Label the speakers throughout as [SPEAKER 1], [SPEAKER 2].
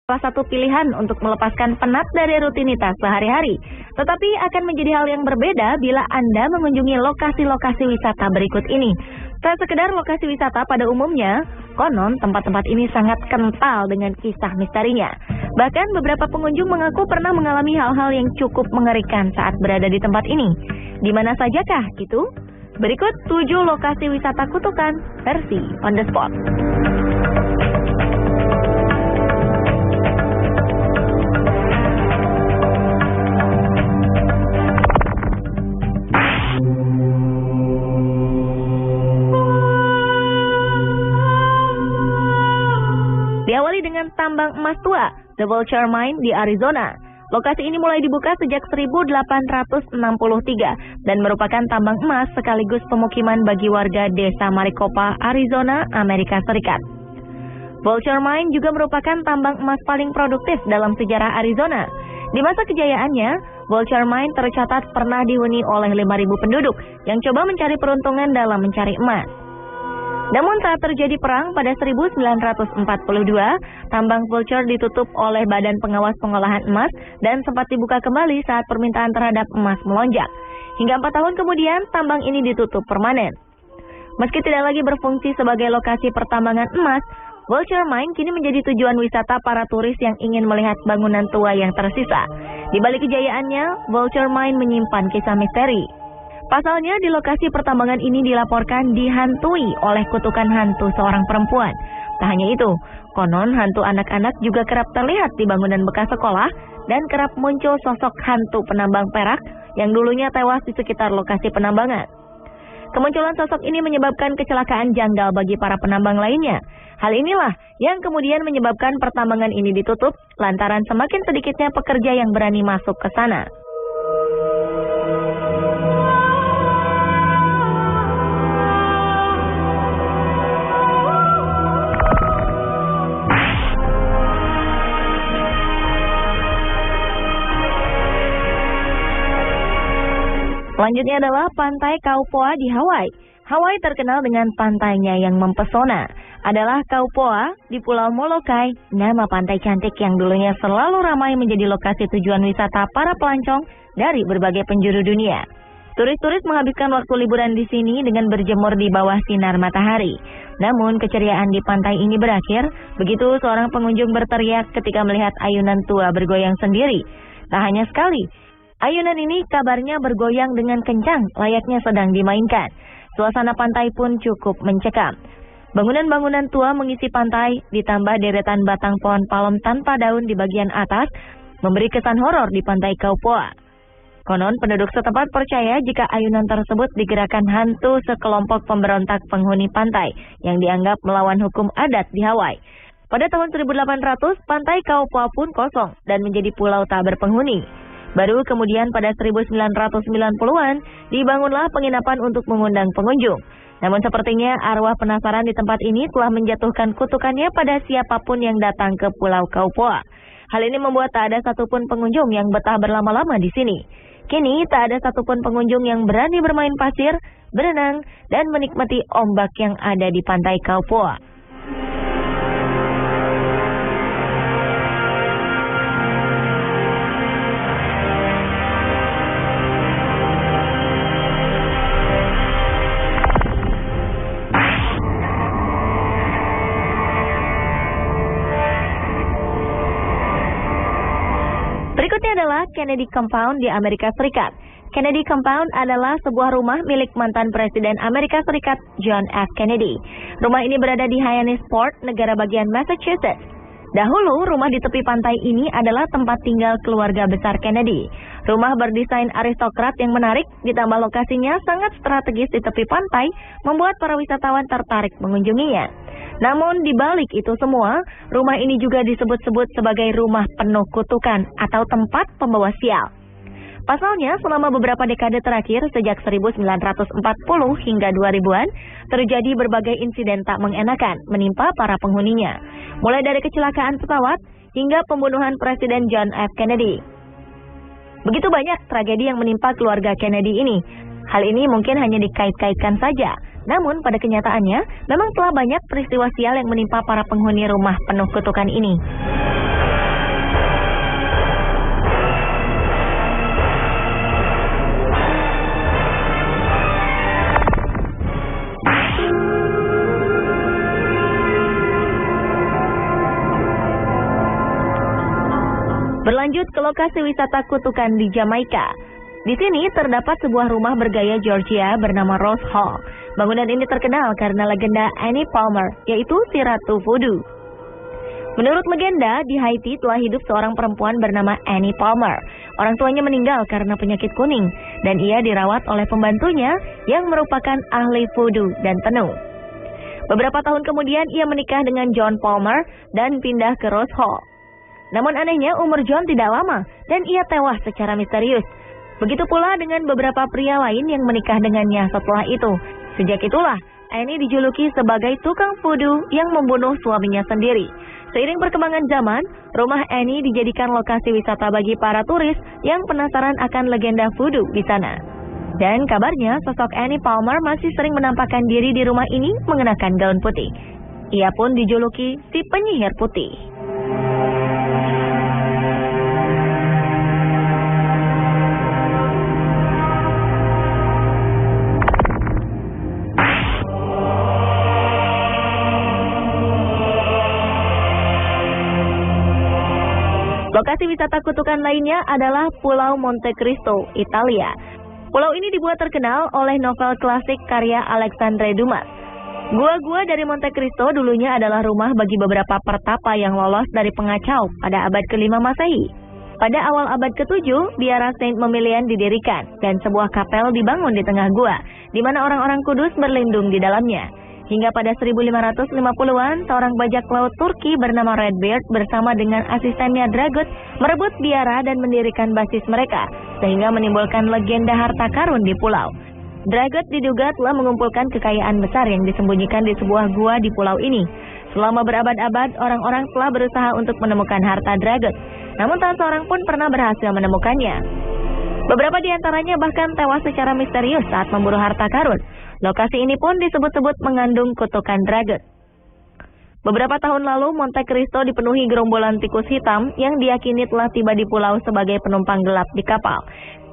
[SPEAKER 1] salah satu pilihan untuk melepaskan penat dari rutinitas sehari-hari. Tetapi akan menjadi hal yang berbeda bila Anda mengunjungi lokasi-lokasi wisata berikut ini. Tak sekedar lokasi wisata pada umumnya, konon tempat-tempat ini sangat kental dengan kisah misterinya. Bahkan beberapa pengunjung mengaku pernah mengalami hal-hal yang cukup mengerikan saat berada di tempat ini. Di mana sajakah itu? Berikut 7 lokasi wisata kutukan versi on the spot. Diawali dengan tambang emas tua, The Vulture Mine di Arizona. Lokasi ini mulai dibuka sejak 1863 dan merupakan tambang emas sekaligus pemukiman bagi warga desa Maricopa, Arizona, Amerika Serikat. Vulture Mine juga merupakan tambang emas paling produktif dalam sejarah Arizona. Di masa kejayaannya, Vulture Mine tercatat pernah dihuni oleh 5.000 penduduk yang coba mencari peruntungan dalam mencari emas. Namun saat terjadi perang pada 1942, tambang Vulture ditutup oleh Badan Pengawas Pengolahan Emas dan sempat dibuka kembali saat permintaan terhadap emas melonjak. Hingga 4 tahun kemudian, tambang ini ditutup permanen. Meski tidak lagi berfungsi sebagai lokasi pertambangan emas, Vulture Mine kini menjadi tujuan wisata para turis yang ingin melihat bangunan tua yang tersisa. Di balik kejayaannya, Vulture Mine menyimpan kisah misteri. Pasalnya, di lokasi pertambangan ini dilaporkan dihantui oleh kutukan hantu seorang perempuan. Tak hanya itu, konon hantu anak-anak juga kerap terlihat di bangunan bekas sekolah dan kerap muncul sosok hantu penambang perak yang dulunya tewas di sekitar lokasi penambangan. Kemunculan sosok ini menyebabkan kecelakaan janggal bagi para penambang lainnya. Hal inilah yang kemudian menyebabkan pertambangan ini ditutup lantaran semakin sedikitnya pekerja yang berani masuk ke sana. Selanjutnya adalah Pantai Kaupoa di Hawaii. Hawaii terkenal dengan pantainya yang mempesona. Adalah Kaupoa di Pulau Molokai, nama pantai cantik yang dulunya selalu ramai menjadi lokasi tujuan wisata para pelancong dari berbagai penjuru dunia. Turis-turis menghabiskan waktu liburan di sini dengan berjemur di bawah sinar matahari. Namun keceriaan di pantai ini berakhir begitu seorang pengunjung berteriak ketika melihat ayunan tua bergoyang sendiri. Tak hanya sekali, ayunan ini kabarnya bergoyang dengan kencang layaknya sedang dimainkan. Suasana pantai pun cukup mencekam. Bangunan-bangunan tua mengisi pantai ditambah deretan batang pohon palem tanpa daun di bagian atas memberi kesan horor di Pantai Kaupoa. Konon penduduk setempat percaya jika ayunan tersebut digerakkan hantu sekelompok pemberontak penghuni pantai yang dianggap melawan hukum adat di Hawaii. Pada tahun 1800, Pantai Kaupoa pun kosong dan menjadi pulau tak berpenghuni. Baru kemudian pada 1990-an dibangunlah penginapan untuk mengundang pengunjung. Namun sepertinya arwah penasaran di tempat ini telah menjatuhkan kutukannya pada siapapun yang datang ke Pulau Kaupoa. Hal ini membuat tak ada satupun pengunjung yang betah berlama-lama di sini. Kini tak ada satupun pengunjung yang berani bermain pasir, berenang, dan menikmati ombak yang ada di Pantai Kaupoa. Berikutnya adalah Kennedy Compound di Amerika Serikat. Kennedy Compound adalah sebuah rumah milik mantan Presiden Amerika Serikat John F. Kennedy. Rumah ini berada di Hyannisport, negara bagian Massachusetts. Dahulu, rumah di tepi pantai ini adalah tempat tinggal keluarga besar Kennedy. Rumah berdesain aristokrat yang menarik, ditambah lokasinya sangat strategis di tepi pantai, membuat para wisatawan tertarik mengunjunginya. Namun di balik itu semua, rumah ini juga disebut-sebut sebagai rumah penuh kutukan atau tempat pembawa sial. Pasalnya, selama beberapa dekade terakhir sejak 1940 hingga 2000-an, terjadi berbagai insiden tak mengenakan menimpa para penghuninya. Mulai dari kecelakaan pesawat hingga pembunuhan Presiden John F. Kennedy. Begitu banyak tragedi yang menimpa keluarga Kennedy ini. Hal ini mungkin hanya dikait-kaitkan saja. Namun pada kenyataannya, memang telah banyak peristiwa sial yang menimpa para penghuni rumah penuh kutukan ini. Berlanjut ke lokasi wisata kutukan di Jamaika. Di sini terdapat sebuah rumah bergaya Georgia bernama Rose Hall. Bangunan ini terkenal karena legenda Annie Palmer, yaitu si Ratu Voodoo. Menurut legenda, di Haiti telah hidup seorang perempuan bernama Annie Palmer. Orang tuanya meninggal karena penyakit kuning, dan ia dirawat oleh pembantunya yang merupakan ahli voodoo dan tenung. Beberapa tahun kemudian, ia menikah dengan John Palmer dan pindah ke Rose Hall. Namun anehnya, umur John tidak lama, dan ia tewas secara misterius. Begitu pula dengan beberapa pria lain yang menikah dengannya setelah itu. Sejak itulah, Annie dijuluki sebagai tukang voodoo yang membunuh suaminya sendiri. Seiring perkembangan zaman, rumah Annie dijadikan lokasi wisata bagi para turis yang penasaran akan legenda voodoo di sana. Dan kabarnya, sosok Annie Palmer masih sering menampakkan diri di rumah ini mengenakan gaun putih. Ia pun dijuluki si penyihir putih. Lokasi wisata kutukan lainnya adalah Pulau Monte Cristo, Italia. Pulau ini dibuat terkenal oleh novel klasik karya Alexandre Dumas. Gua-gua dari Monte Cristo dulunya adalah rumah bagi beberapa pertapa yang lolos dari pengacau pada abad ke-5 Masehi. Pada awal abad ke-7, biara Saint Memilian didirikan dan sebuah kapel dibangun di tengah gua, di mana orang-orang kudus berlindung di dalamnya. Hingga pada 1550-an, seorang bajak laut Turki bernama Redbeard bersama dengan asistennya Dragut merebut biara dan mendirikan basis mereka, sehingga menimbulkan legenda harta karun di pulau. Dragut diduga telah mengumpulkan kekayaan besar yang disembunyikan di sebuah gua di pulau ini. Selama berabad-abad, orang-orang telah berusaha untuk menemukan harta Dragut, namun tak seorang pun pernah berhasil menemukannya. Beberapa di antaranya bahkan tewas secara misterius saat memburu harta karun. Lokasi ini pun disebut-sebut mengandung kutukan Dragut. Beberapa tahun lalu, Monte Cristo dipenuhi gerombolan tikus hitam yang diyakini telah tiba di pulau sebagai penumpang gelap di kapal.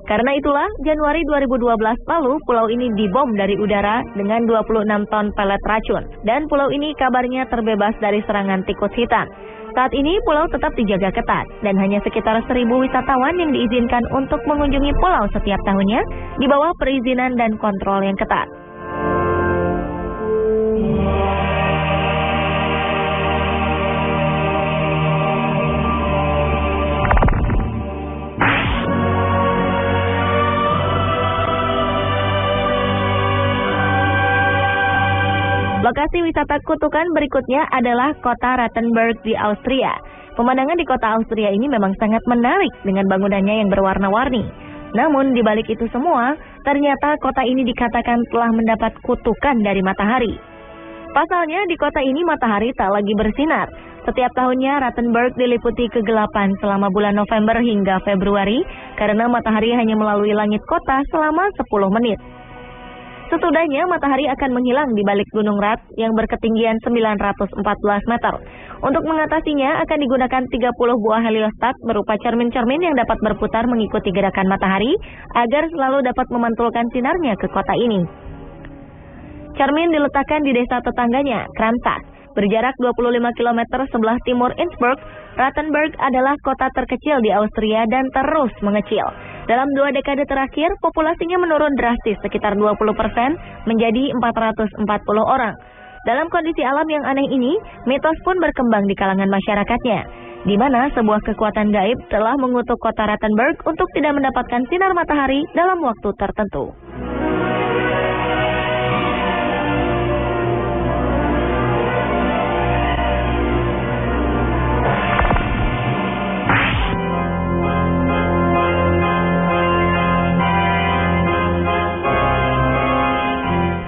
[SPEAKER 1] Karena itulah, Januari 2012 lalu, pulau ini dibom dari udara dengan 26 ton pelet racun. Dan pulau ini kabarnya terbebas dari serangan tikus hitam. Saat ini, pulau tetap dijaga ketat, dan hanya sekitar 1.000 wisatawan yang diizinkan untuk mengunjungi pulau setiap tahunnya, di bawah perizinan dan kontrol yang ketat. Lokasi wisata kutukan berikutnya adalah kota Rattenberg di Austria. Pemandangan di kota Austria ini memang sangat menarik dengan bangunannya yang berwarna-warni. Namun di balik itu semua, ternyata kota ini dikatakan telah mendapat kutukan dari matahari. Pasalnya di kota ini matahari tak lagi bersinar. Setiap tahunnya Rattenberg diliputi kegelapan selama bulan November hingga Februari karena matahari hanya melalui langit kota selama 10 menit. Sesudahnya, matahari akan menghilang di balik Gunung Rat yang berketinggian 914 meter. Untuk mengatasinya, akan digunakan 30 buah heliostat berupa cermin-cermin yang dapat berputar mengikuti gerakan matahari agar selalu dapat memantulkan sinarnya ke kota ini. Cermin diletakkan di desa tetangganya, Kramsat. Berjarak 25 km sebelah timur Innsbruck, Rattenberg adalah kota terkecil di Austria dan terus mengecil. Dalam 2 dekade terakhir, populasinya menurun drastis sekitar 20% menjadi 440 orang. Dalam kondisi alam yang aneh ini, mitos pun berkembang di kalangan masyarakatnya, di mana sebuah kekuatan gaib telah mengutuk kota Rattenberg untuk tidak mendapatkan sinar matahari dalam waktu tertentu.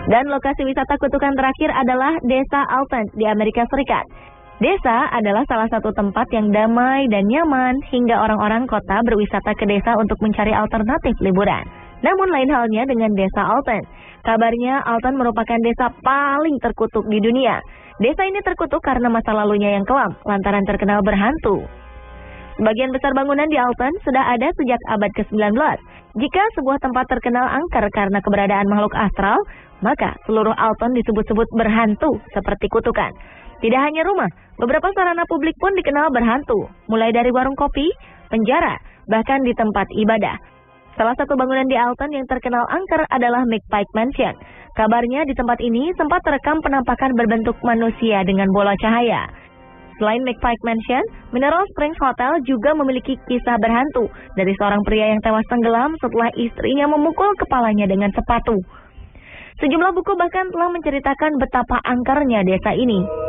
[SPEAKER 1] Dan lokasi wisata kutukan terakhir adalah Desa Alton di Amerika Serikat. Desa adalah salah satu tempat yang damai dan nyaman hingga orang-orang kota berwisata ke desa untuk mencari alternatif liburan. Namun lain halnya dengan Desa Alton. Kabarnya Alton merupakan desa paling terkutuk di dunia. Desa ini terkutuk karena masa lalunya yang kelam, lantaran terkenal berhantu. Sebagian besar bangunan di Alton sudah ada sejak abad ke-19. Jika sebuah tempat terkenal angker karena keberadaan makhluk astral, maka seluruh Alton disebut-sebut berhantu seperti kutukan. Tidak hanya rumah, beberapa sarana publik pun dikenal berhantu, mulai dari warung kopi, penjara, bahkan di tempat ibadah. Salah satu bangunan di Alton yang terkenal angker adalah McPike Mansion. Kabarnya di tempat ini sempat terekam penampakan berbentuk manusia dengan bola cahaya. Selain McPike Mansion, Mineral Springs Hotel juga memiliki kisah berhantu dari seorang pria yang tewas tenggelam setelah istrinya memukul kepalanya dengan sepatu. Sejumlah buku bahkan telah menceritakan betapa angkernya desa ini.